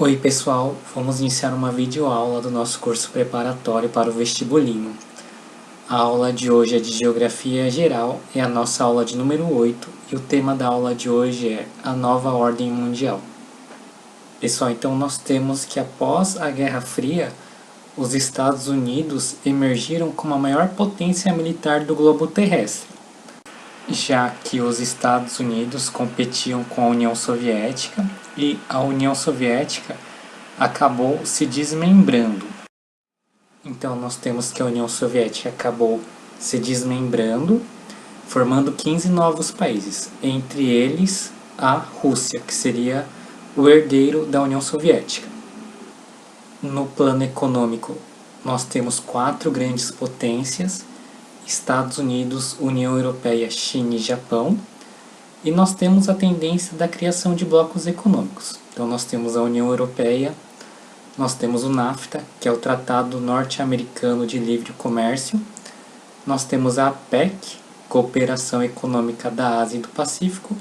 Oi pessoal, vamos iniciar uma videoaula do nosso curso preparatório para o vestibulinho. A aula de hoje é de Geografia Geral, é a nossa aula de número 8 e o tema da aula de hoje é a nova ordem mundial. Pessoal, então nós temos que após a Guerra Fria, os Estados Unidos emergiram como a maior potência militar do globo terrestre, já que os Estados Unidos competiam com a União Soviética e a União Soviética acabou se desmembrando. Então nós temos que a União Soviética acabou se desmembrando, formando 15 novos países, entre eles a Rússia, que seria o herdeiro da União Soviética. No plano econômico, nós temos 4 grandes potências: Estados Unidos, União Europeia, China e Japão. E nós temos a tendência da criação de blocos econômicos. Então nós temos a União Europeia, nós temos o NAFTA, que é o Tratado Norte-Americano de Livre Comércio. Nós temos a APEC, Cooperação Econômica da Ásia e do Pacífico.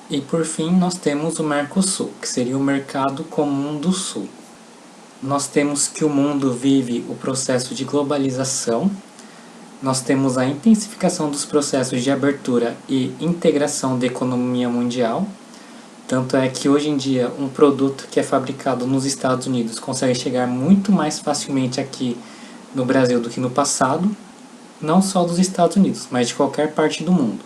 E por fim nós temos o Mercosul, que seria o Mercado Comum do Sul. Nós temos que o mundo vive o processo de globalização. Nós temos a intensificação dos processos de abertura e integração da economia mundial. Tanto é que hoje em dia um produto que é fabricado nos Estados Unidos consegue chegar muito mais facilmente aqui no Brasil do que no passado, não só dos Estados Unidos, mas de qualquer parte do mundo.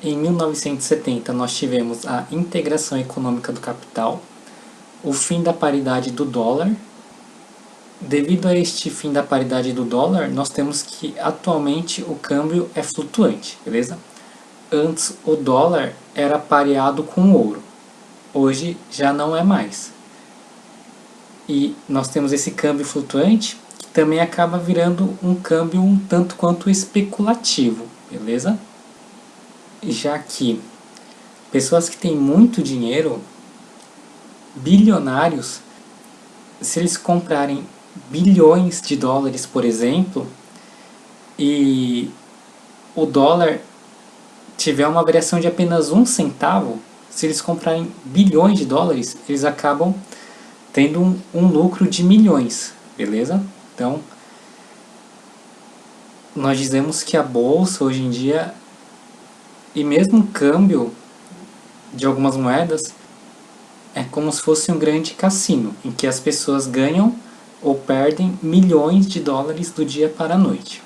Em 1970 nós tivemos a integração econômica do capital, o fim da paridade do dólar. Devido a este fim da paridade do dólar, nós temos que atualmente o câmbio é flutuante, beleza? Antes o dólar era pareado com o ouro, hoje já não é mais. E nós temos esse câmbio flutuante que também acaba virando um câmbio um tanto quanto especulativo, beleza? Já que pessoas que têm muito dinheiro, bilionários, se eles comprarem bilhões de dólares, por exemplo, e o dólar tiver uma variação de apenas 1 centavo, se eles comprarem bilhões de dólares, eles acabam tendo um lucro de milhões, beleza? Então, nós dizemos que a bolsa hoje em dia, e mesmo o câmbio de algumas moedas, é como se fosse um grande cassino, em que as pessoas ganham ou perdem milhões de dólares do dia para a noite.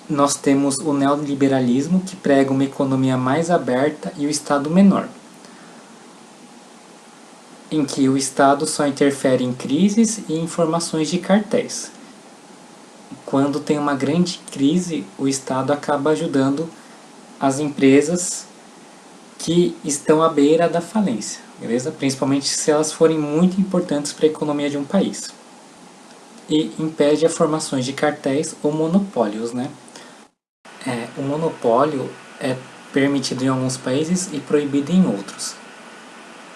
Nós temos o neoliberalismo, que prega uma economia mais aberta e o Estado menor, em que o Estado só interfere em crises e informações de cartéis. Quando tem uma grande crise, o Estado acaba ajudando as empresas que estão à beira da falência, beleza? Principalmente se elas forem muito importantes para a economia de um país. E impede a formações de cartéis ou monopólios, né? O monopólio é permitido em alguns países e proibido em outros.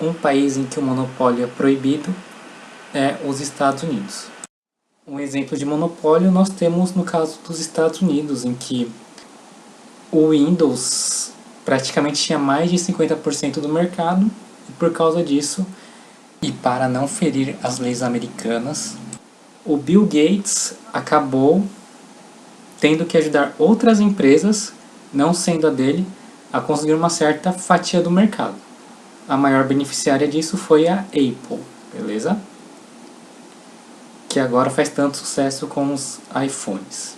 Um país em que o monopólio é proibido é os Estados Unidos. Um exemplo de monopólio nós temos no caso dos Estados Unidos, em que o Windows praticamente tinha mais de 50% do mercado, e por causa disso, e para não ferir as leis americanas, o Bill Gates acabou tendo que ajudar outras empresas, não sendo a dele, a conseguir uma certa fatia do mercado. A maior beneficiária disso foi a Apple, beleza? Que agora faz tanto sucesso com os iPhones.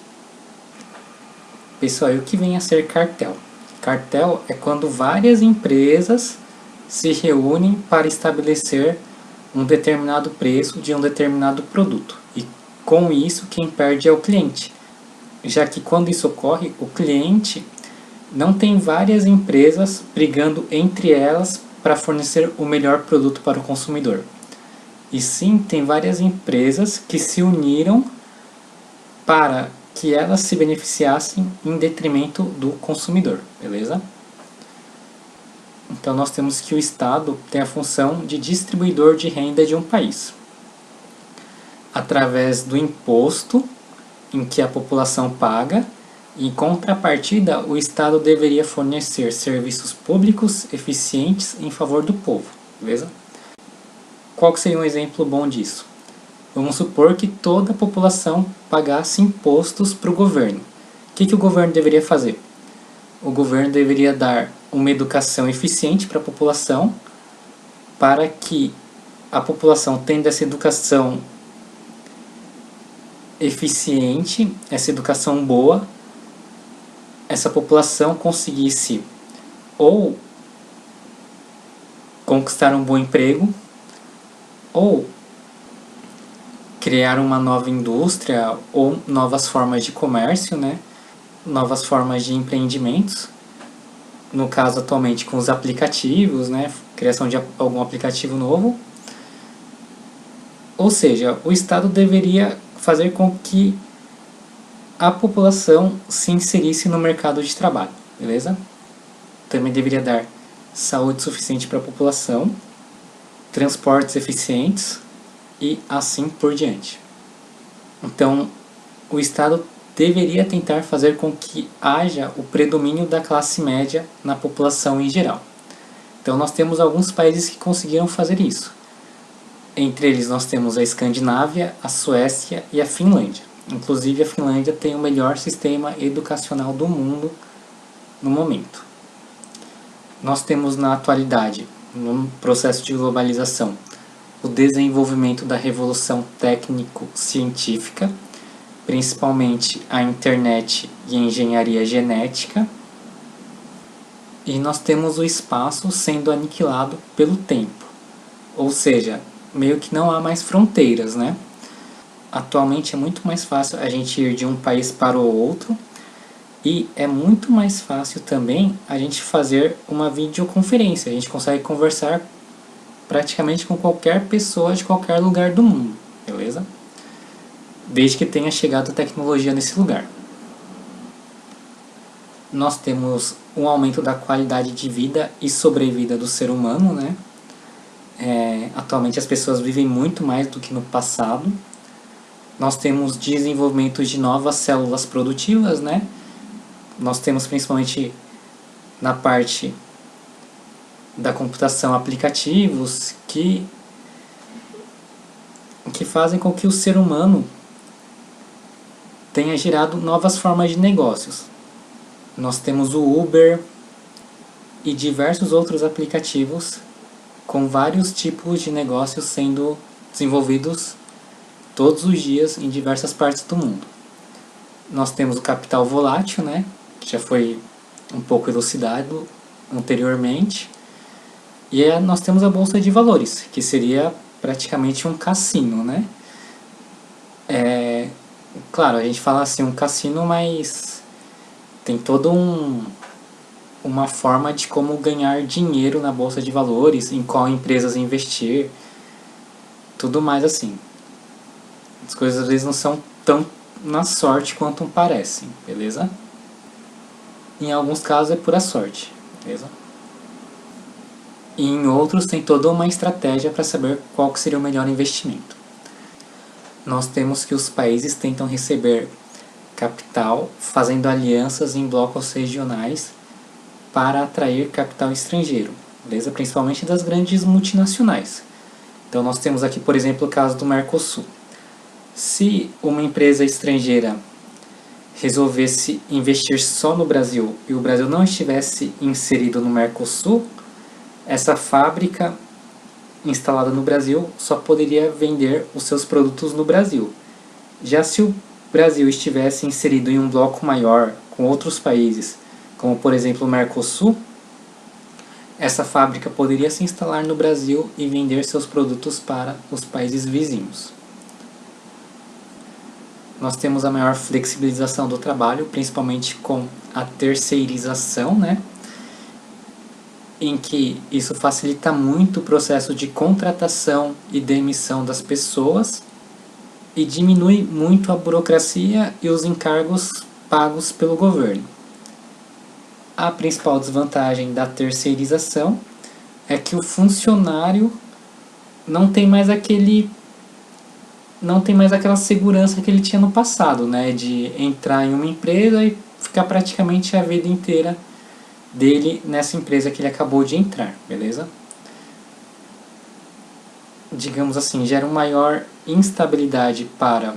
Pessoal, e o que vem a ser cartel? Cartel é quando várias empresas se reúnem para estabelecer um determinado preço de um determinado produto. E com isso, quem perde é o cliente. Já que quando isso ocorre, o cliente não tem várias empresas brigando entre elas para fornecer o melhor produto para o consumidor. E sim, tem várias empresas que se uniram para que elas se beneficiassem em detrimento do consumidor, beleza? Então nós temos que o Estado tem a função de distribuidor de renda de um país, através do imposto em que a população paga. Em contrapartida, o Estado deveria fornecer serviços públicos eficientes em favor do povo, beleza? qual que seria um exemplo bom disso? Vamos supor que toda a população pagasse impostos para o governo. O que o governo deveria fazer? O governo deveria dar uma educação eficiente para a população, para que a população, tendo essa educação eficiente, essa educação boa, essa população conseguisse ou conquistar um bom emprego, ou criar uma nova indústria ou novas formas de comércio, né? Novas formas de empreendimentos. No caso, atualmente, com os aplicativos, né? Criação de algum aplicativo novo. Ou seja, o Estado deveria fazer com que a população se inserisse no mercado de trabalho, beleza? Também deveria dar saúde suficiente para a população, transportes eficientes e assim por diante. Então, o Estado deveria tentar fazer com que haja o predomínio da classe média na população em geral. Então, nós temos alguns países que conseguiram fazer isso. Entre eles, nós temos a Escandinávia, a Suécia e a Finlândia. Inclusive, a Finlândia tem o melhor sistema educacional do mundo no momento. Nós temos na atualidade, no processo de globalização, o desenvolvimento da revolução técnico-científica, principalmente a internet e a engenharia genética. E nós temos o espaço sendo aniquilado pelo tempo. Ou seja, meio que não há mais fronteiras, né? Atualmente é muito mais fácil a gente ir de um país para o outro, e é muito mais fácil também a gente fazer uma videoconferência. A gente consegue conversar praticamente com qualquer pessoa de qualquer lugar do mundo, beleza? Desde que tenha chegado a tecnologia nesse lugar. Nós temos um aumento da qualidade de vida e sobrevida do ser humano, né? Atualmente as pessoas vivem muito mais do que no passado. Nós temos desenvolvimento de novas células produtivas, né? Nós temos principalmente na parte da computação aplicativos que fazem com que o ser humano tenha gerado novas formas de negócios. Nós temos o Uber e diversos outros aplicativos com vários tipos de negócios sendo desenvolvidos todos os dias em diversas partes do mundo. Nós temos o capital volátil, né, que já foi um pouco elucidado anteriormente. E nós temos a bolsa de valores, que seria praticamente um cassino, né? Claro, a gente fala assim um cassino, mas tem toda uma forma de como ganhar dinheiro na bolsa de valores, em qual empresas investir, tudo mais assim. As coisas às vezes não são tão na sorte quanto parecem, beleza? Em alguns casos é pura sorte, beleza? E em outros tem toda uma estratégia para saber qual que seria o melhor investimento. Nós temos que os países tentam receber capital fazendo alianças em blocos regionais para atrair capital estrangeiro, beleza? Principalmente das grandes multinacionais. Então nós temos aqui, por exemplo, o caso do Mercosul. Se uma empresa estrangeira resolvesse investir só no Brasil e o Brasil não estivesse inserido no Mercosul, essa fábrica instalada no Brasil só poderia vender os seus produtos no Brasil. Já se o Brasil estivesse inserido em um bloco maior com outros países, como por exemplo o Mercosul, essa fábrica poderia se instalar no Brasil e vender seus produtos para os países vizinhos. Nós temos a maior flexibilização do trabalho, principalmente com a terceirização, né? Em que isso facilita muito o processo de contratação e demissão das pessoas e diminui muito a burocracia e os encargos pagos pelo governo. A principal desvantagem da terceirização é que o funcionário não tem mais aquela segurança que ele tinha no passado, né? De entrar em uma empresa e ficar praticamente a vida inteira dele nessa empresa que ele acabou de entrar, beleza? digamos assim, gera uma maior instabilidade para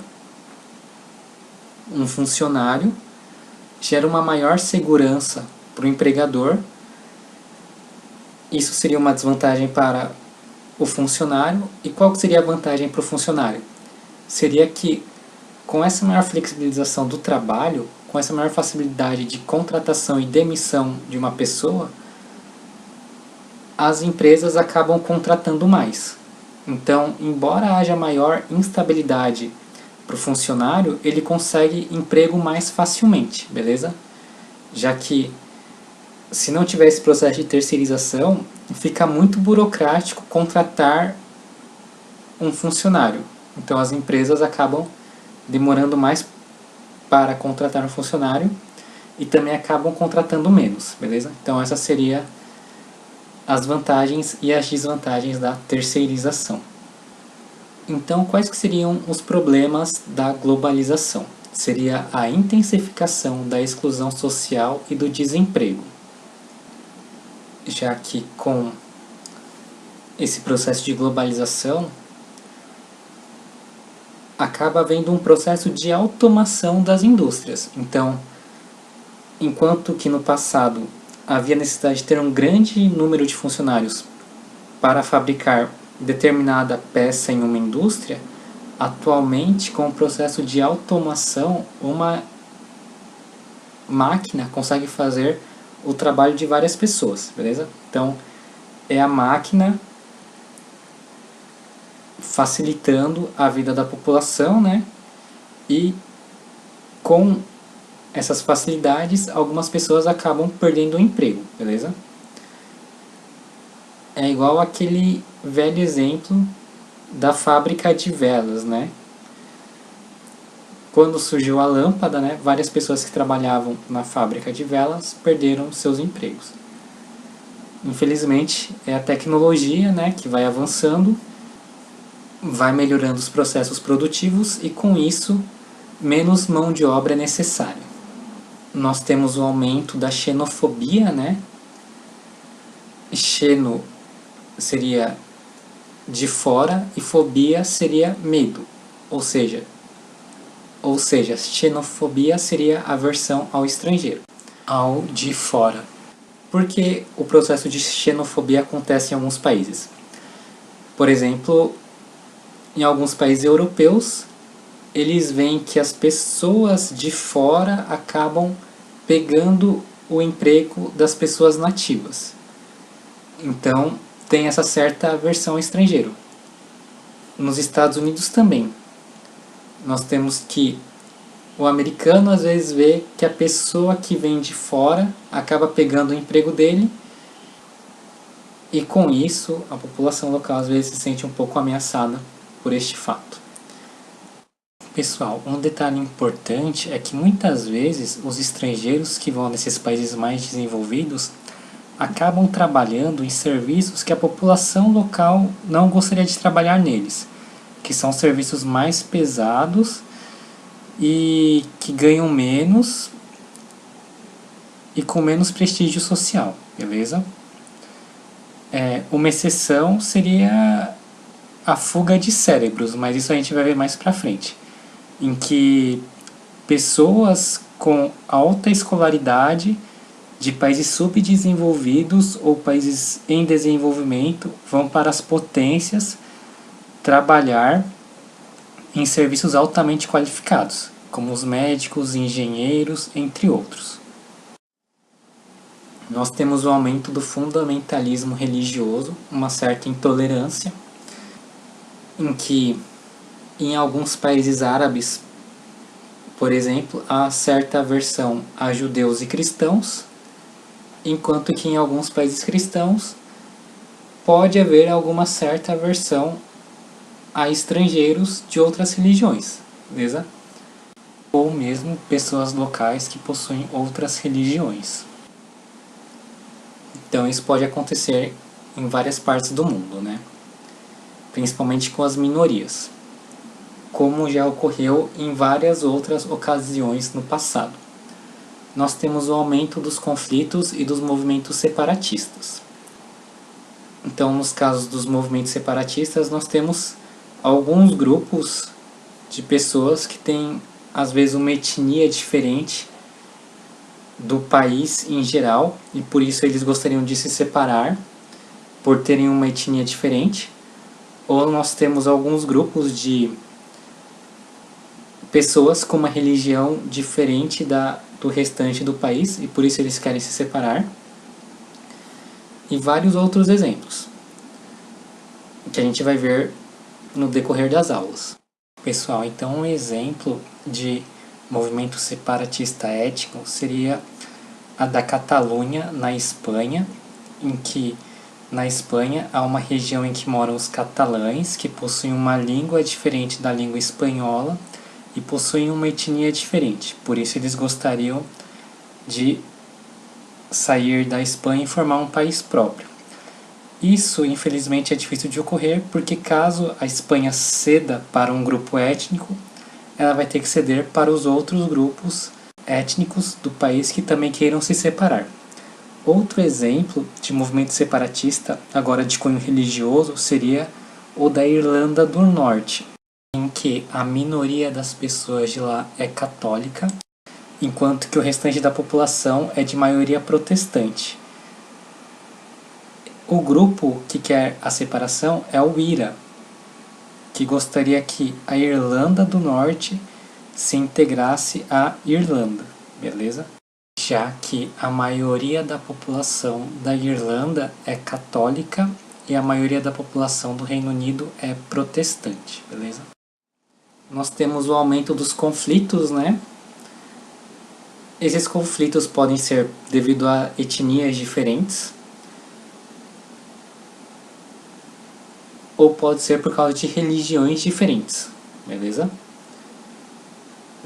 um funcionário, gera uma maior segurança para o empregador. Isso seria uma desvantagem para o funcionário. E qual seria a vantagem para o funcionário? Seria que com essa maior flexibilização do trabalho, com essa maior facilidade de contratação e demissão de uma pessoa, as empresas acabam contratando mais. Então, embora haja maior instabilidade para o funcionário, ele consegue emprego mais facilmente, beleza? Já que, se não tiver esse processo de terceirização, fica muito burocrático contratar um funcionário. Então, as empresas acabam demorando mais para contratar um funcionário e também acabam contratando menos, beleza? Então, essas seriam as vantagens e as desvantagens da terceirização. Então, quais que seriam os problemas da globalização? Seria a intensificação da exclusão social e do desemprego, já que com esse processo de globalização acaba havendo um processo de automação das indústrias. Então, enquanto que no passado havia necessidade de ter um grande número de funcionários para fabricar determinada peça em uma indústria, atualmente, com o processo de automação, uma máquina consegue fazer o trabalho de várias pessoas, beleza? Então, é a máquina facilitando a vida da população, né? E com essas facilidades, algumas pessoas acabam perdendo o emprego, beleza? É igual aquele velho exemplo da fábrica de velas, né? Quando surgiu a lâmpada, né, várias pessoas que trabalhavam na fábrica de velas perderam seus empregos. Infelizmente, é a tecnologia, né, que vai avançando, vai melhorando os processos produtivos e, com isso, menos mão de obra é necessária. Nós temos o aumento da xenofobia, né? Xeno seria de fora e fobia seria medo, ou seja, xenofobia seria aversão ao estrangeiro, ao de fora. Por que o processo de xenofobia acontece em alguns países? Por exemplo, em alguns países europeus, eles veem que as pessoas de fora acabam pegando o emprego das pessoas nativas. Então, tem essa certa aversão ao estrangeiro. Nos Estados Unidos também. Nós temos que o americano às vezes vê que a pessoa que vem de fora acaba pegando o emprego dele, e com isso a população local às vezes se sente um pouco ameaçada por este fato. Pessoal, um detalhe importante é que muitas vezes os estrangeiros que vão nesses países mais desenvolvidos acabam trabalhando em serviços que a população local não gostaria de trabalhar neles, que são serviços mais pesados e que ganham menos e com menos prestígio social, beleza? Uma exceção seria a fuga de cérebros, mas isso a gente vai ver mais pra frente, em que pessoas com alta escolaridade de países subdesenvolvidos ou países em desenvolvimento vão para as potências trabalhar em serviços altamente qualificados, como os médicos, engenheiros, entre outros. Nós temos o aumento do fundamentalismo religioso, uma certa intolerância, em que em alguns países árabes, por exemplo, há certa aversão a judeus e cristãos, enquanto que em alguns países cristãos pode haver alguma certa aversão a estrangeiros de outras religiões, beleza? Ou mesmo pessoas locais que possuem outras religiões. Então isso pode acontecer em várias partes do mundo, né? Principalmente com as minorias, como já ocorreu em várias outras ocasiões no passado. Nós temos o aumento dos conflitos e dos movimentos separatistas. Então, nos casos dos movimentos separatistas, nós temos alguns grupos de pessoas que têm, às vezes, uma etnia diferente do país em geral, e por isso eles gostariam de se separar, por terem uma etnia diferente. Ou nós temos alguns grupos de pessoas com uma religião diferente do restante do país, e por isso eles querem se separar. E vários outros exemplos que a gente vai ver no decorrer das aulas. Pessoal, então um exemplo de movimento separatista étnico seria a da Catalunha, na Espanha, em que na Espanha há uma região em que moram os catalães, que possuem uma língua diferente da língua espanhola e possuem uma etnia diferente. Por isso eles gostariam de sair da Espanha e formar um país próprio. Isso, infelizmente, é difícil de ocorrer, porque caso a Espanha ceda para um grupo étnico, ela vai ter que ceder para os outros grupos étnicos do país que também queiram se separar. Outro exemplo de movimento separatista, agora de cunho religioso, seria o da Irlanda do Norte, em que a minoria das pessoas de lá é católica, enquanto que o restante da população é de maioria protestante. O grupo que quer a separação é o IRA, que gostaria que a Irlanda do Norte se integrasse à Irlanda, beleza? Já que a maioria da população da Irlanda é católica e a maioria da população do Reino Unido é protestante, beleza? Nós temos o aumento dos conflitos, né? Esses conflitos podem ser devido a etnias diferentes, ou pode ser por causa de religiões diferentes, beleza?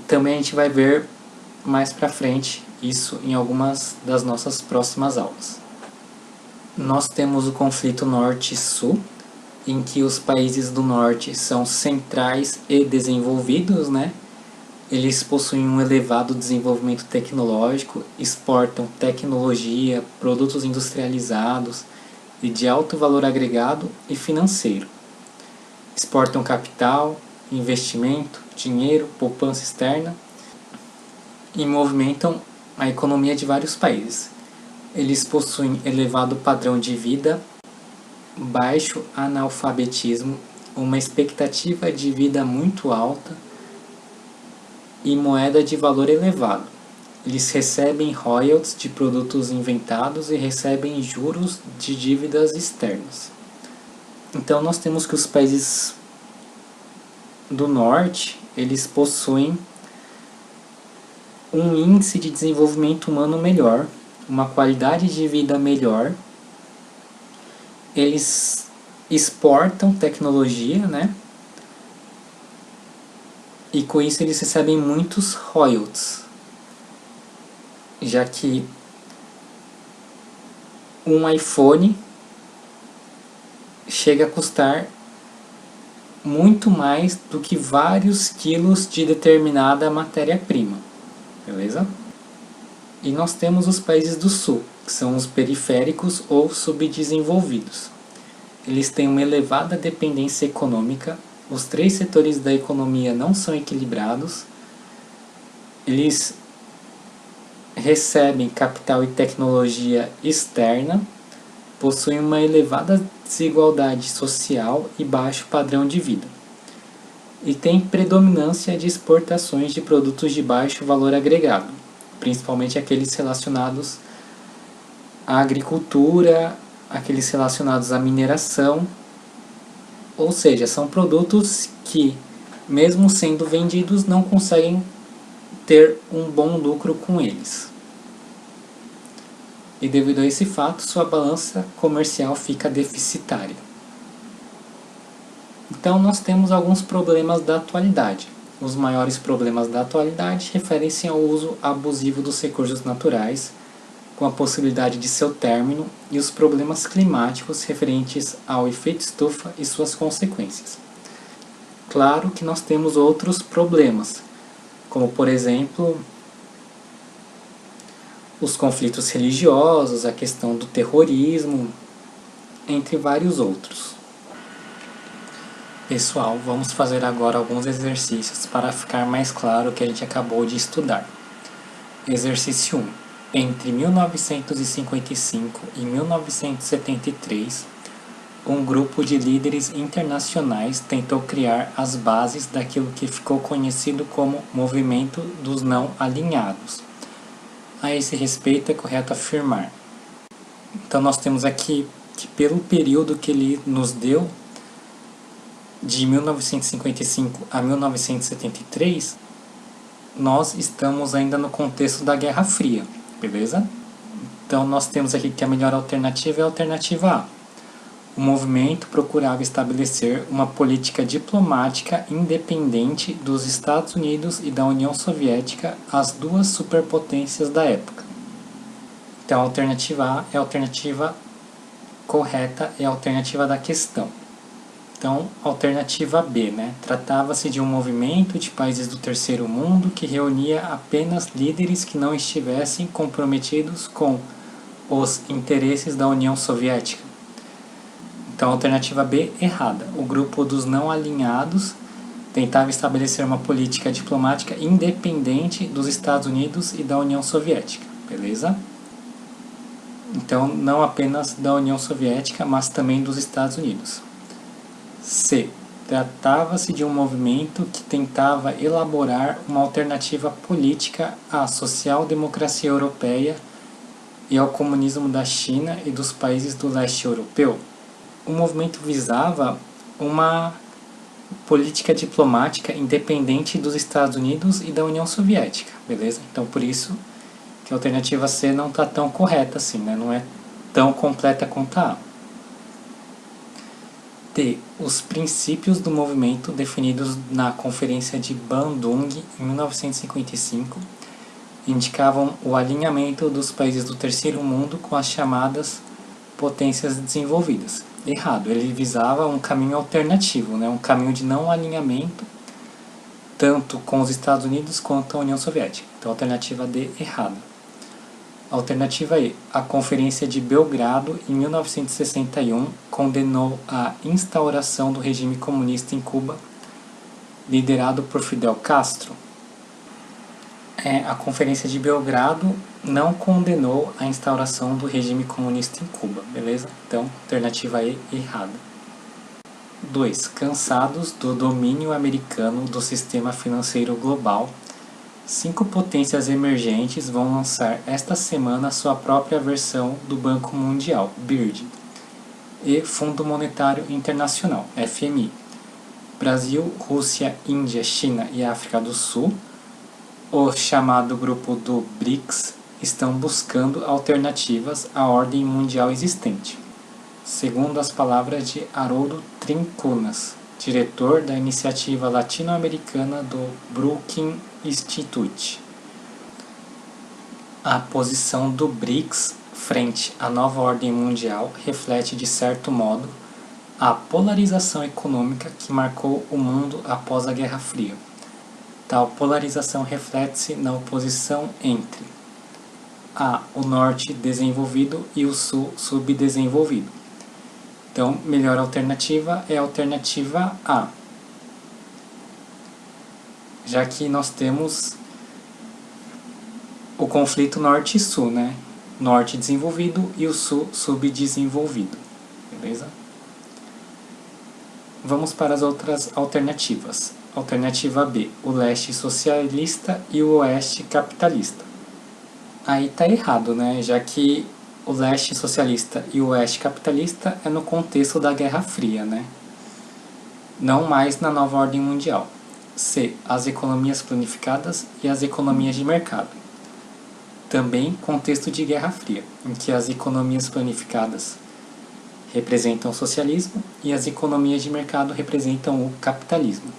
Também a gente vai ver mais pra frente isso em algumas das nossas próximas aulas. Nós temos o conflito norte-sul, em que os países do norte são centrais e desenvolvidos, né? Eles possuem um elevado desenvolvimento tecnológico, exportam tecnologia, produtos industrializados e de alto valor agregado e financeiro. Exportam capital, investimento, dinheiro, poupança externa e movimentam a economia de vários países. Eles possuem elevado padrão de vida, baixo analfabetismo, uma expectativa de vida muito alta e moeda de valor elevado. Eles recebem royalties de produtos inventados e recebem juros de dívidas externas. Então nós temos que os países do norte, eles possuem um índice de desenvolvimento humano melhor, uma qualidade de vida melhor. Eles exportam tecnologia, né? E com isso eles recebem muitos royalties, já que um iPhone chega a custar muito mais do que vários quilos de determinada matéria-prima, beleza? E nós temos os países do sul, que são os periféricos ou subdesenvolvidos. Eles têm uma elevada dependência econômica, os três setores da economia não são equilibrados, eles recebem capital e tecnologia externa, possuem uma elevada desigualdade social e baixo padrão de vida, e tem predominância de exportações de produtos de baixo valor agregado, principalmente aqueles relacionados à agricultura, aqueles relacionados à mineração, ou seja, são produtos que, mesmo sendo vendidos, não conseguem ter um bom lucro com eles. E devido a esse fato, sua balança comercial fica deficitária. Então nós temos alguns problemas da atualidade. Os maiores problemas da atualidade referem-se ao uso abusivo dos recursos naturais, com a possibilidade de seu término, e os problemas climáticos referentes ao efeito estufa e suas consequências. Claro que nós temos outros problemas, como por exemplo os conflitos religiosos, a questão do terrorismo, entre vários outros. Pessoal, vamos fazer agora alguns exercícios para ficar mais claro o que a gente acabou de estudar. Exercício 1. Entre 1955 e 1973, um grupo de líderes internacionais tentou criar as bases daquilo que ficou conhecido como Movimento dos Não Alinhados. A esse respeito, é correto afirmar. Então, nós temos aqui que, pelo período que ele nos deu, de 1955 a 1973, nós estamos ainda no contexto da Guerra Fria, beleza? Então, nós temos aqui que a melhor alternativa é a alternativa A. O movimento procurava estabelecer uma política diplomática independente dos Estados Unidos e da União Soviética, as duas superpotências da época. Então, a alternativa A é a alternativa correta, é a alternativa da questão. Então, alternativa B, né? Tratava-se de um movimento de países do terceiro mundo que reunia apenas líderes que não estivessem comprometidos com os interesses da União Soviética. Então, alternativa B, errada. O grupo dos não alinhados tentava estabelecer uma política diplomática independente dos Estados Unidos e da União Soviética, beleza? Então, não apenas da União Soviética, mas também dos Estados Unidos. C. Tratava-se de um movimento que tentava elaborar uma alternativa política à social-democracia europeia e ao comunismo da China e dos países do leste europeu. O movimento visava uma política diplomática independente dos Estados Unidos e da União Soviética, beleza? Então, por isso que a alternativa C não está tão correta assim, né? Não é tão completa quanto a A. D. Os princípios do movimento definidos na Conferência de Bandung em 1955 indicavam o alinhamento dos países do terceiro mundo com as chamadas potências desenvolvidas. Errado, ele visava um caminho alternativo, né? Um caminho de não alinhamento tanto com os Estados Unidos quanto a União Soviética. Então, alternativa D, errada. Alternativa E. A Conferência de Belgrado, em 1961, condenou a instauração do regime comunista em Cuba, liderado por Fidel Castro. A Conferência de Belgrado não condenou a instauração do regime comunista em Cuba, beleza? Então, alternativa E, errada. 2. Cansados do domínio americano do sistema financeiro global, 5 potências emergentes vão lançar esta semana sua própria versão do Banco Mundial, BIRD, e Fundo Monetário Internacional, FMI. Brasil, Rússia, Índia, China e África do Sul, o chamado grupo do BRICS, estão buscando alternativas à ordem mundial existente, segundo as palavras de Haroldo Trincunas, diretor da iniciativa latino-americana do Brookings Institute. A posição do BRICS frente à nova ordem mundial reflete, de certo modo, a polarização econômica que marcou o mundo após a Guerra Fria. Tal polarização reflete-se na oposição entre A, o norte desenvolvido e o sul subdesenvolvido. Então, melhor alternativa é a alternativa A, já que nós temos o conflito norte e sul, né? Norte desenvolvido e o sul subdesenvolvido, beleza? Vamos para as outras alternativas. Alternativa B, o leste socialista e o oeste capitalista. Aí tá errado, né? Já que o leste socialista e o oeste capitalista é no contexto da Guerra Fria, né? Não mais na nova ordem mundial. C, as economias planificadas e as economias de mercado. Também contexto de Guerra Fria, em que as economias planificadas representam o socialismo e as economias de mercado representam o capitalismo.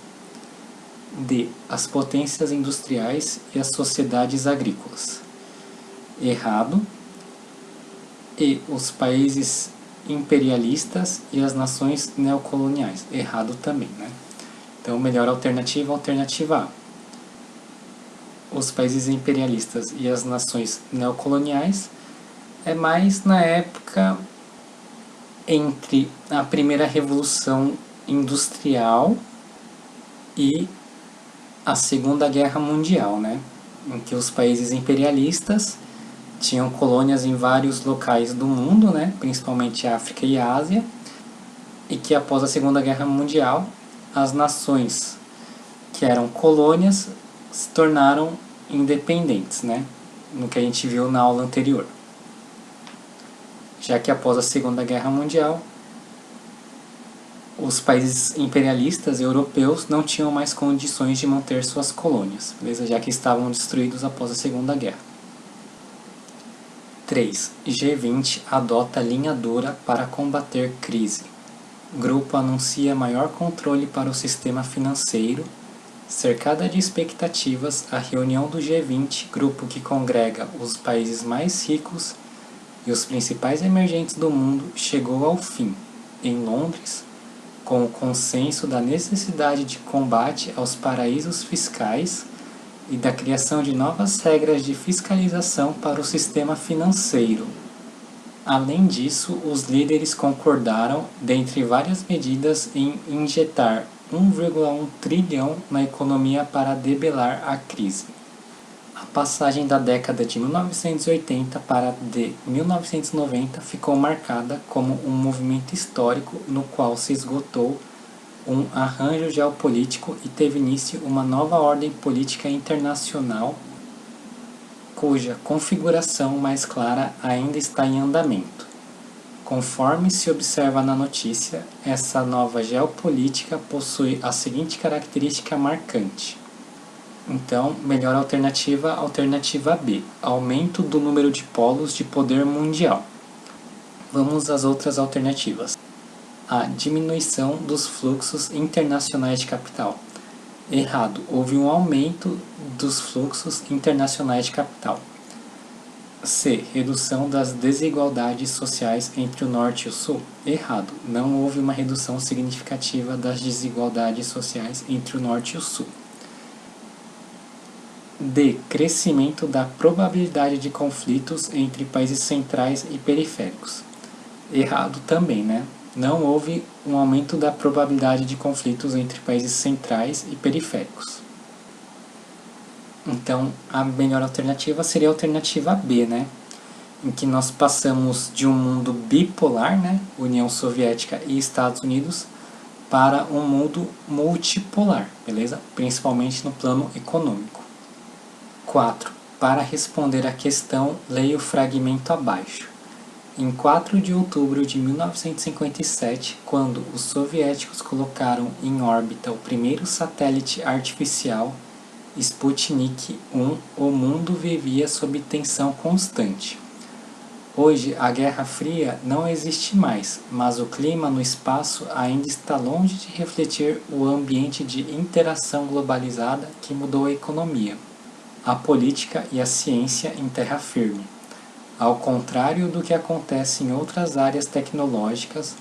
D, as potências industriais e as sociedades agrícolas. Errado. E, os países imperialistas e as nações neocoloniais. Errado também, né? Então, melhor alternativa, alternativa A. Os países imperialistas e as nações neocoloniais é mais na época entre a primeira revolução industrial e a Segunda Guerra Mundial, né? Em que os países imperialistas tinham colônias em vários locais do mundo, né? Principalmente África e Ásia, e que após a Segunda Guerra Mundial, as nações que eram colônias se tornaram independentes, né? No que a gente viu na aula anterior. Já que após a Segunda Guerra Mundial, os países imperialistas europeus não tinham mais condições de manter suas colônias, beleza? Já que estavam destruídos após a Segunda Guerra. 3. G20 adota linha dura para combater crise. Grupo anuncia maior controle para o sistema financeiro. Cercada de expectativas, a reunião do G20, grupo que congrega os países mais ricos e os principais emergentes do mundo, chegou ao fim, em Londres, com o consenso da necessidade de combate aos paraísos fiscais e da criação de novas regras de fiscalização para o sistema financeiro. Além disso, os líderes concordaram, dentre várias medidas, em injetar 1,1 trilhão na economia para debelar a crise. A passagem da década de 1980 para a de 1990 ficou marcada como um movimento histórico no qual se esgotou um arranjo geopolítico e teve início uma nova ordem política internacional cuja configuração mais clara ainda está em andamento. Conforme se observa na notícia, essa nova geopolítica possui a seguinte característica marcante. Então, melhor alternativa, alternativa B, aumento do número de polos de poder mundial. Vamos às outras alternativas. A diminuição dos fluxos internacionais de capital. Errado, houve um aumento dos fluxos internacionais de capital. C. Redução das desigualdades sociais entre o Norte e o Sul. Errado, não houve uma redução significativa das desigualdades sociais entre o Norte e o Sul. D. Crescimento da probabilidade de conflitos entre países centrais e periféricos. Errado também, né? Não houve um aumento da probabilidade de conflitos entre países centrais e periféricos. Então, a melhor alternativa seria a alternativa B, né? Em que nós passamos de um mundo bipolar, né? União Soviética e Estados Unidos, para um mundo multipolar, beleza? Principalmente no plano econômico. 4. Para responder à questão, leia o fragmento abaixo. Em 4 de outubro de 1957, quando os soviéticos colocaram em órbita o primeiro satélite artificial, Sputnik 1, o mundo vivia sob tensão constante. Hoje, a Guerra Fria não existe mais, mas o clima no espaço ainda está longe de refletir o ambiente de interação globalizada que mudou a economia, a política e a ciência em terra firme. Ao contrário do que acontece em outras áreas tecnológicas,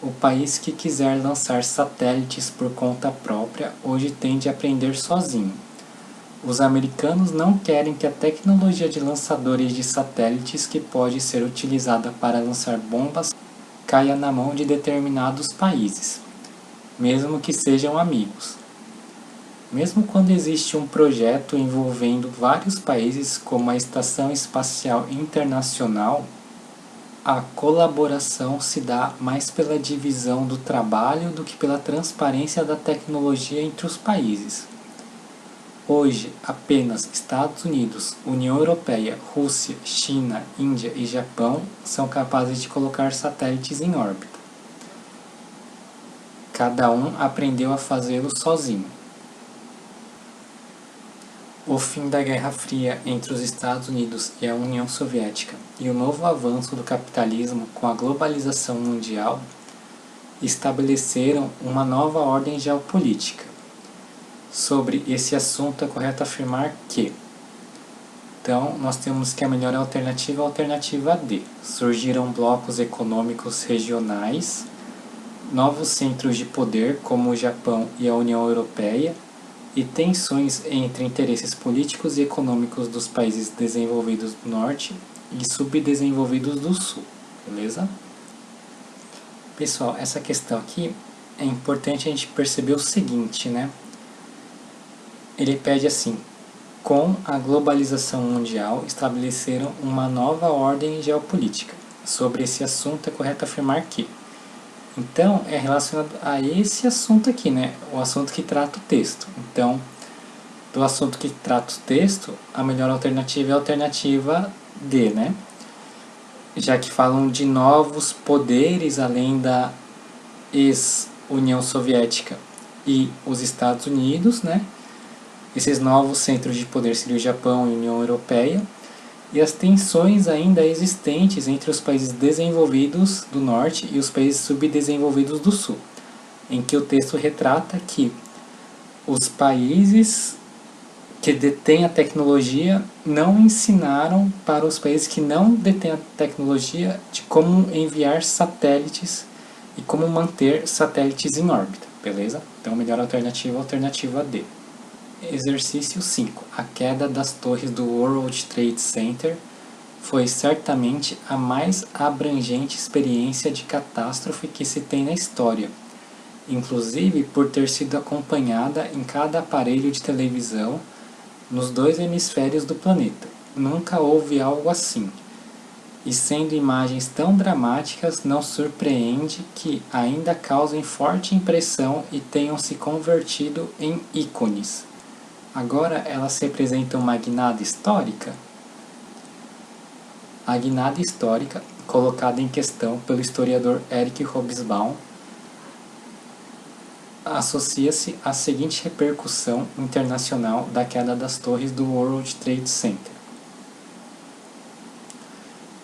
o país que quiser lançar satélites por conta própria hoje tende a aprender sozinho. Os americanos não querem que a tecnologia de lançadores de satélites que pode ser utilizada para lançar bombas caia na mão de determinados países, mesmo que sejam amigos. Mesmo quando existe um projeto envolvendo vários países, como a Estação Espacial Internacional, a colaboração se dá mais pela divisão do trabalho do que pela transparência da tecnologia entre os países. Hoje, apenas Estados Unidos, União Europeia, Rússia, China, Índia e Japão são capazes de colocar satélites em órbita. Cada um aprendeu a fazê-lo sozinho. O fim da Guerra Fria entre os Estados Unidos e a União Soviética e o novo avanço do capitalismo com a globalização mundial estabeleceram uma nova ordem geopolítica. Sobre esse assunto é correto afirmar que, então, nós temos que a melhor alternativa é a alternativa D. Surgiram blocos econômicos regionais, novos centros de poder como o Japão e a União Europeia, e tensões entre interesses políticos e econômicos dos países desenvolvidos do Norte e subdesenvolvidos do Sul, beleza? Pessoal, essa questão aqui é importante a gente perceber o seguinte, né? Ele pede assim: com a globalização mundial, estabeleceram uma nova ordem geopolítica. Sobre esse assunto é correto afirmar que. Então, é relacionado a esse assunto aqui, né? O assunto que trata o texto. Então, do assunto que trata o texto, a melhor alternativa é a alternativa D, né? Já que falam de novos poderes além da ex-União Soviética e os Estados Unidos, né? Esses novos centros de poder seriam o Japão e a União Europeia, e as tensões ainda existentes entre os países desenvolvidos do norte e os países subdesenvolvidos do sul, em que o texto retrata que os países que detêm a tecnologia não ensinaram para os países que não detêm a tecnologia de como enviar satélites e como manter satélites em órbita, beleza? Então, melhor alternativa, alternativa D. Exercício 5. A queda das torres do World Trade Center foi certamente a mais abrangente experiência de catástrofe que se tem na história, inclusive por ter sido acompanhada em cada aparelho de televisão nos 2 hemisférios do planeta. Nunca houve algo assim. E sendo imagens tão dramáticas, não surpreende que ainda causem forte impressão e tenham se convertido em ícones. Agora elas representam uma guinada histórica? A guinada histórica, colocada em questão pelo historiador Eric Hobsbawm, associa-se à seguinte repercussão internacional da queda das torres do World Trade Center.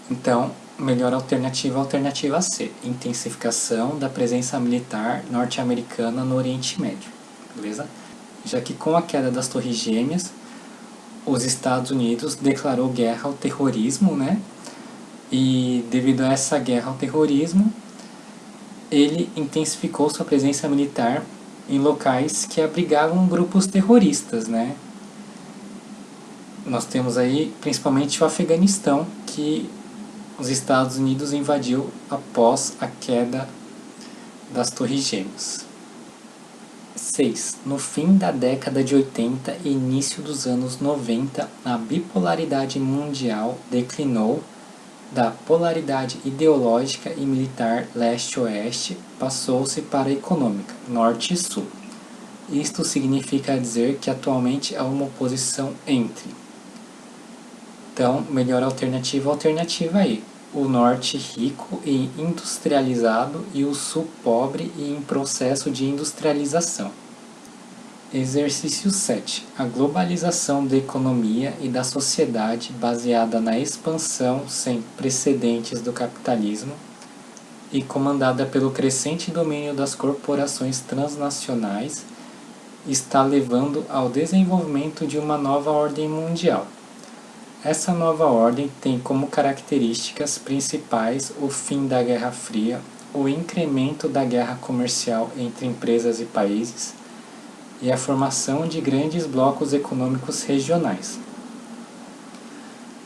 Então, melhor alternativa, alternativa C, intensificação da presença militar norte-americana no Oriente Médio, beleza? Já que com a queda das Torres Gêmeas, os Estados Unidos declarou guerra ao terrorismo, né? E devido a essa guerra ao terrorismo, ele intensificou sua presença militar em locais que abrigavam grupos terroristas, né? Nós temos aí principalmente o Afeganistão, que os Estados Unidos invadiu após a queda das Torres Gêmeas. 6. No fim da década de 80 e início dos anos 90, a bipolaridade mundial declinou da polaridade ideológica e militar leste-oeste, passou-se para a econômica, norte e sul. Isto significa dizer que atualmente há uma oposição entre. Então, melhor alternativa, alternativa E. O norte rico e industrializado e o sul pobre e em processo de industrialização. Exercício 7. A globalização da economia e da sociedade baseada na expansão sem precedentes do capitalismo e comandada pelo crescente domínio das corporações transnacionais está levando ao desenvolvimento de uma nova ordem mundial. Essa nova ordem tem como características principais o fim da Guerra Fria, o incremento da guerra comercial entre empresas e países e a formação de grandes blocos econômicos regionais.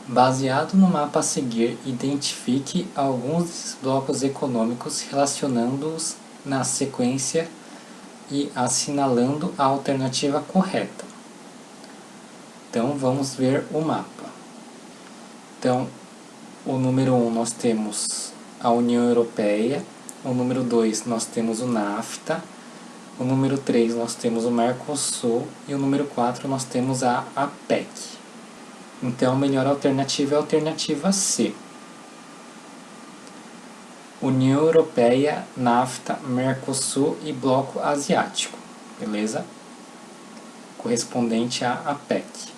Baseado no mapa a seguir, identifique alguns desses blocos econômicos relacionando-os na sequência e assinalando a alternativa correta. Então vamos ver o mapa. Então, o número 1 nós temos a União Europeia, o número 2 nós temos o NAFTA, o número 3 nós temos o Mercosul e o número 4 nós temos a APEC. Então, a melhor alternativa é a alternativa C. União Europeia, NAFTA, Mercosul e Bloco Asiático, beleza? Correspondente à APEC.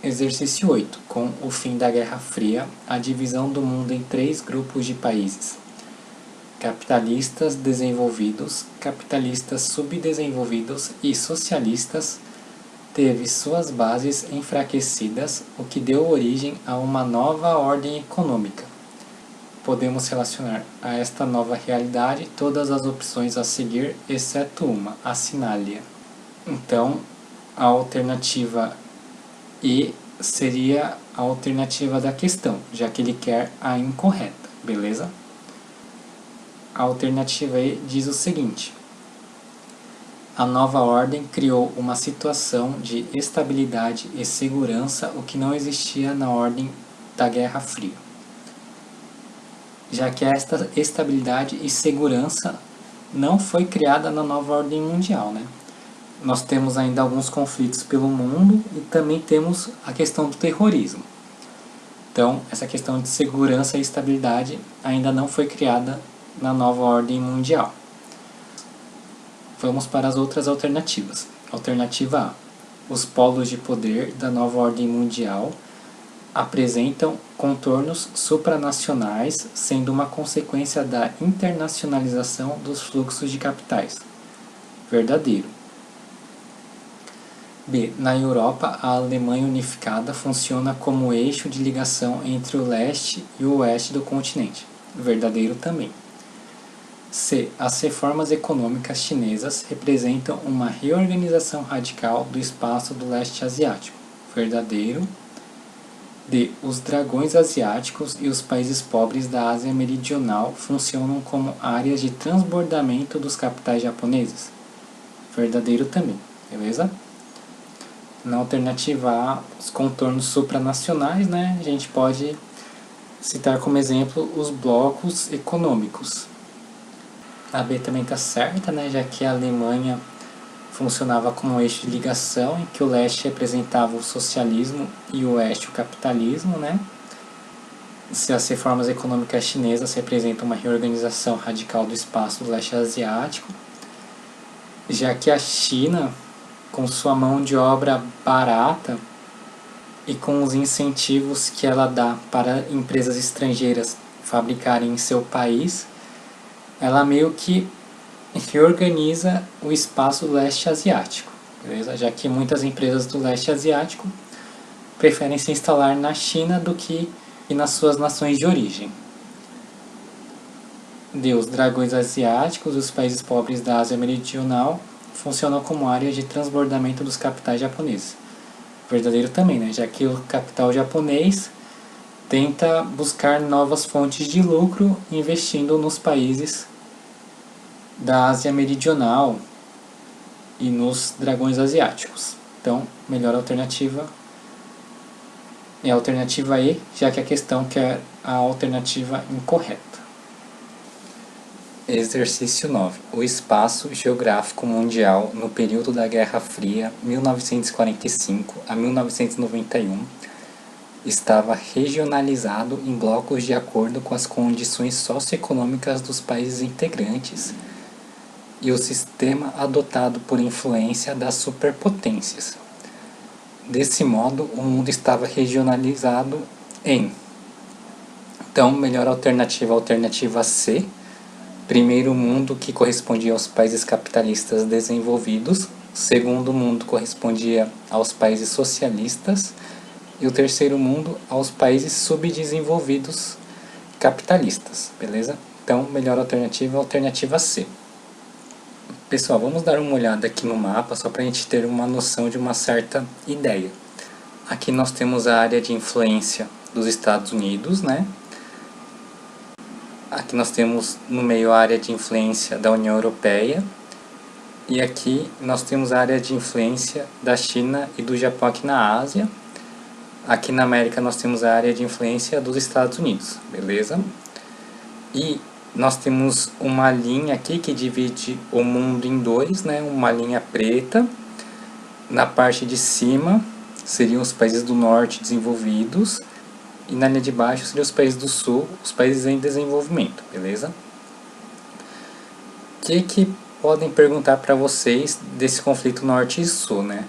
Exercício 8. Com o fim da Guerra Fria, a divisão do mundo em 3 grupos de países: capitalistas desenvolvidos, capitalistas subdesenvolvidos e socialistas, teve suas bases enfraquecidas, o que deu origem a uma nova ordem econômica. Podemos relacionar a esta nova realidade todas as opções a seguir, exceto uma, assinale-a. Então, a alternativa E seria a alternativa da questão, já que ele quer a incorreta, beleza? A alternativa E diz o seguinte: a nova ordem criou uma situação de estabilidade e segurança, o que não existia na ordem da Guerra Fria. Já que esta estabilidade e segurança não foi criada na nova ordem mundial, né? Nós temos ainda alguns conflitos pelo mundo e também temos a questão do terrorismo. Então, essa questão de segurança e estabilidade ainda não foi criada na nova ordem mundial. Vamos para as outras alternativas. Alternativa A: os polos de poder da nova ordem mundial apresentam contornos supranacionais, sendo uma consequência da internacionalização dos fluxos de capitais. Verdadeiro. B. Na Europa, a Alemanha unificada funciona como eixo de ligação entre o leste e o oeste do continente. Verdadeiro também. C. As reformas econômicas chinesas representam uma reorganização radical do espaço do leste asiático. Verdadeiro. D. Os dragões asiáticos e os países pobres da Ásia Meridional funcionam como áreas de transbordamento dos capitais japoneses. Verdadeiro também, beleza? Na alternativa A, os contornos supranacionais, né? A gente pode citar como exemplo os blocos econômicos. A B também está certa, né? Já que a Alemanha funcionava como um eixo de ligação, em que o leste representava o socialismo e o oeste o capitalismo, né? Se as reformas econômicas chinesas representam uma reorganização radical do espaço do leste asiático, já que a China, com sua mão de obra barata e com os incentivos que ela dá para empresas estrangeiras fabricarem em seu país, ela meio que reorganiza o espaço do leste asiático, beleza? Já que muitas empresas do leste asiático preferem se instalar na China do que nas suas nações de origem. Os dragões asiáticos e os países pobres da Ásia Meridional funcionam como áreas de transbordamento dos capitais japoneses. Verdadeiro também, né? Já que o capital japonês tenta buscar novas fontes de lucro investindo nos países da Ásia Meridional e nos dragões asiáticos. Então, melhor alternativa é a alternativa E, já que a questão quer a alternativa incorreta. Exercício 9. O espaço geográfico mundial no período da Guerra Fria, 1945 a 1991, estava regionalizado em blocos de acordo com as condições socioeconômicas dos países integrantes e o sistema adotado por influência das superpotências. Desse modo, o mundo estava regionalizado em... Então, melhor alternativa, alternativa C. Primeiro mundo, que correspondia aos países capitalistas desenvolvidos. Segundo mundo correspondia aos países socialistas. E o terceiro mundo aos países subdesenvolvidos capitalistas, beleza? Então, melhor alternativa, alternativa C. Pessoal, vamos dar uma olhada aqui no mapa, só para a gente ter uma noção de uma certa ideia. Aqui nós temos a área de influência dos Estados Unidos, né? Aqui nós temos no meio a área de influência da União Europeia. E aqui nós temos a área de influência da China e do Japão aqui na Ásia. Aqui na América nós temos a área de influência dos Estados Unidos, beleza? E nós temos uma linha aqui que divide o mundo em dois, né? Uma linha preta. Na parte de cima seriam os países do norte desenvolvidos. E na linha de baixo seriam os países do sul, os países em desenvolvimento, beleza? O que podem perguntar para vocês desse conflito norte e sul, né?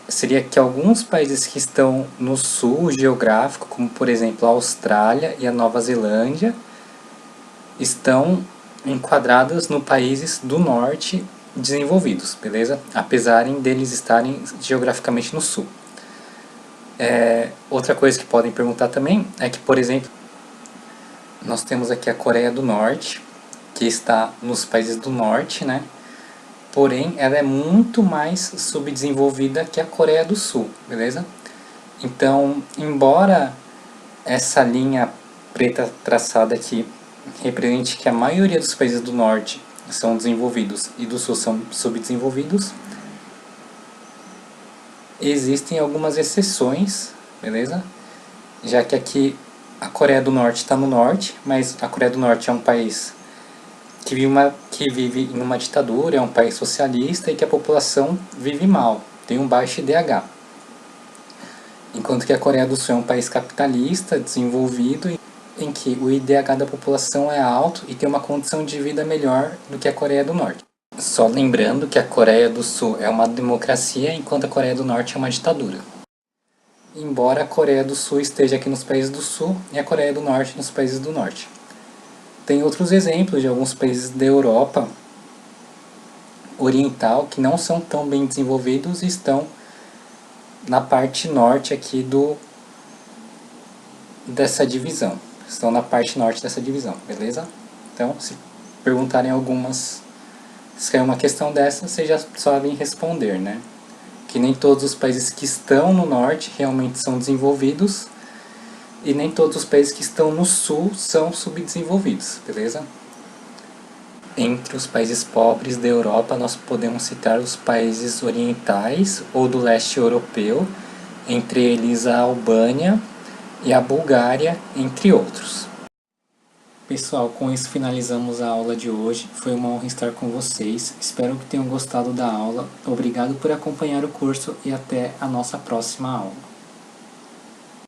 Seria que alguns países que estão no sul geográfico, como por exemplo a Austrália e a Nova Zelândia, estão enquadradas no países do norte desenvolvidos, beleza? Apesar deles estarem geograficamente no sul. Outra coisa que podem perguntar também é que, por exemplo, nós temos aqui a Coreia do Norte, que está nos países do norte, né? Porém, ela é muito mais subdesenvolvida que a Coreia do Sul, beleza? Então, embora essa linha preta traçada aqui represente que a maioria dos países do norte são desenvolvidos e do sul são subdesenvolvidos. Existem algumas exceções, beleza? Já que aqui a Coreia do Norte está no norte, mas a Coreia do Norte é um país que vive em uma ditadura, é um país socialista e que a população vive mal, tem um baixo IDH. Enquanto que a Coreia do Sul é um país capitalista, desenvolvido, em que o IDH da população é alto e tem uma condição de vida melhor do que a Coreia do Norte. Só lembrando que a Coreia do Sul é uma democracia, enquanto a Coreia do Norte é uma ditadura. Embora a Coreia do Sul esteja aqui nos países do Sul e a Coreia do Norte nos países do Norte. Tem outros exemplos de alguns países da Europa Oriental que não são tão bem desenvolvidos e estão na parte norte aqui dessa divisão. Estão na parte norte dessa divisão, beleza? Então, se perguntarem se cair uma questão dessa, vocês já sabem responder, né? Que nem todos os países que estão no norte realmente são desenvolvidos e nem todos os países que estão no sul são subdesenvolvidos, beleza? Entre os países pobres da Europa, nós podemos citar os países orientais ou do leste europeu, entre eles a Albânia e a Bulgária, entre outros. Pessoal, com isso finalizamos a aula de hoje. Foi uma honra estar com vocês. Espero que tenham gostado da aula. Obrigado por acompanhar o curso e até a nossa próxima aula.